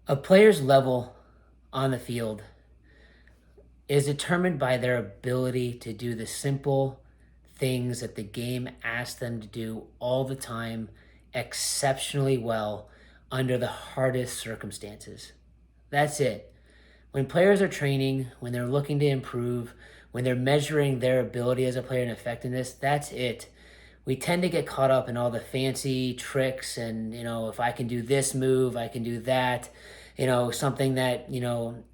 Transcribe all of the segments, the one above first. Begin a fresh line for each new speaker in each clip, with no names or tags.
A player's level on the field is determined by their ability to do the simple things that the game asks them to do all the time exceptionally well under the hardest circumstances. That's it. When players are training, when they're looking to improve, when they're measuring their ability as a player and effectiveness, that's it. We tend to get caught up in all the fancy tricks and, if I can do this move, I can do that. Something that,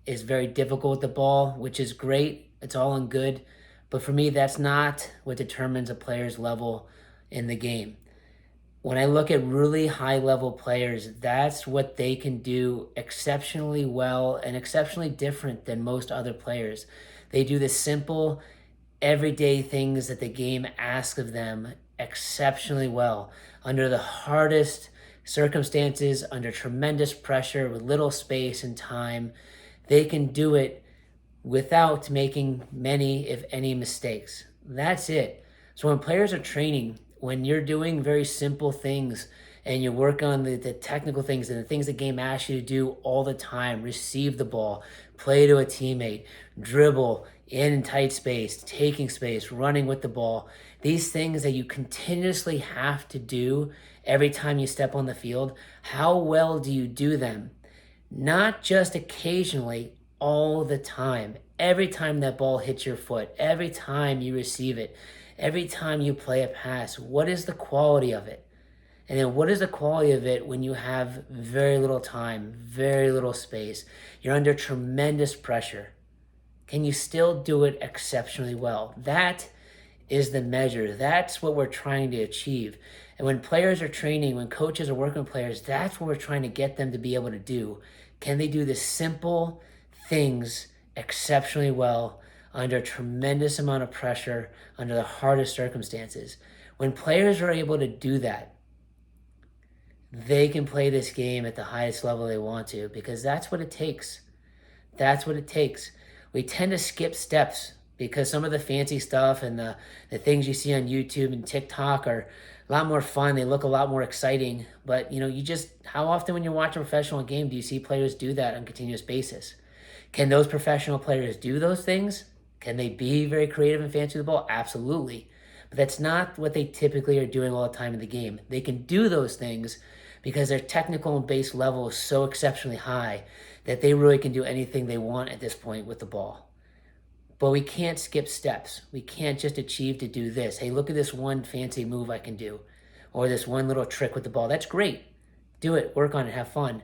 is very difficult with the ball, which is great. It's all in good. But for me, that's not what determines a player's level in the game. When I look at really high level players, that's what they can do exceptionally well and exceptionally different than most other players. They do the simple, everyday things that the game asks of them exceptionally well under the hardest circumstances, under tremendous pressure, with little space and time. They can do it without making many, if any, mistakes. That's it. So when players are training, when you're doing very simple things and you work on the technical things and the things the game asks you to do all the time, receive the ball, play to a teammate, dribble in tight space, taking space, running with the ball, these things that you continuously have to do every time you step on the field, how well do you do them? Not just occasionally, all the time. Every time that ball hits your foot, every time you receive it, every time you play a pass, what is the quality of it? And then what is the quality of it when you have very little time, very little space? You're under tremendous pressure. Can you still do it exceptionally well? That is the measure. That's what we're trying to achieve. And when players are training, when coaches are working with players, that's what we're trying to get them to be able to do. Can they do the simple things exceptionally well under a tremendous amount of pressure, under the hardest circumstances? When players are able to do that, they can play this game at the highest level they want to, because that's what it takes. That's what it takes. We tend to skip steps because some of the fancy stuff and the things you see on YouTube and TikTok are a lot more fun. They look a lot more exciting. But, how often when you're watching a professional game do you see players do that on a continuous basis? Can those professional players do those things? Can they be very creative and fancy with the ball? Absolutely. But that's not what they typically are doing all the time in the game. They can do those things because their technical and base level is so exceptionally high that they really can do anything they want at this point with the ball. But we can't skip steps. We can't just achieve to do this. Hey, look at this one fancy move I can do, or this one little trick with the ball. That's great. Do it, work on it, have fun.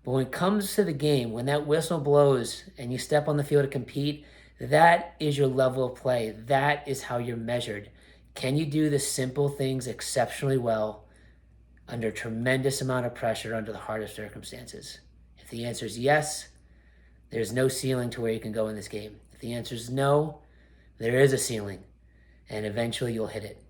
But when it comes to the game, when that whistle blows and you step on the field to compete, that is your level of play. That is how you're measured. Can you do the simple things exceptionally well under a tremendous amount of pressure under the hardest circumstances? If the answer is yes, there's no ceiling to where you can go in this game. If the answer is no, there is a ceiling, and eventually you'll hit it.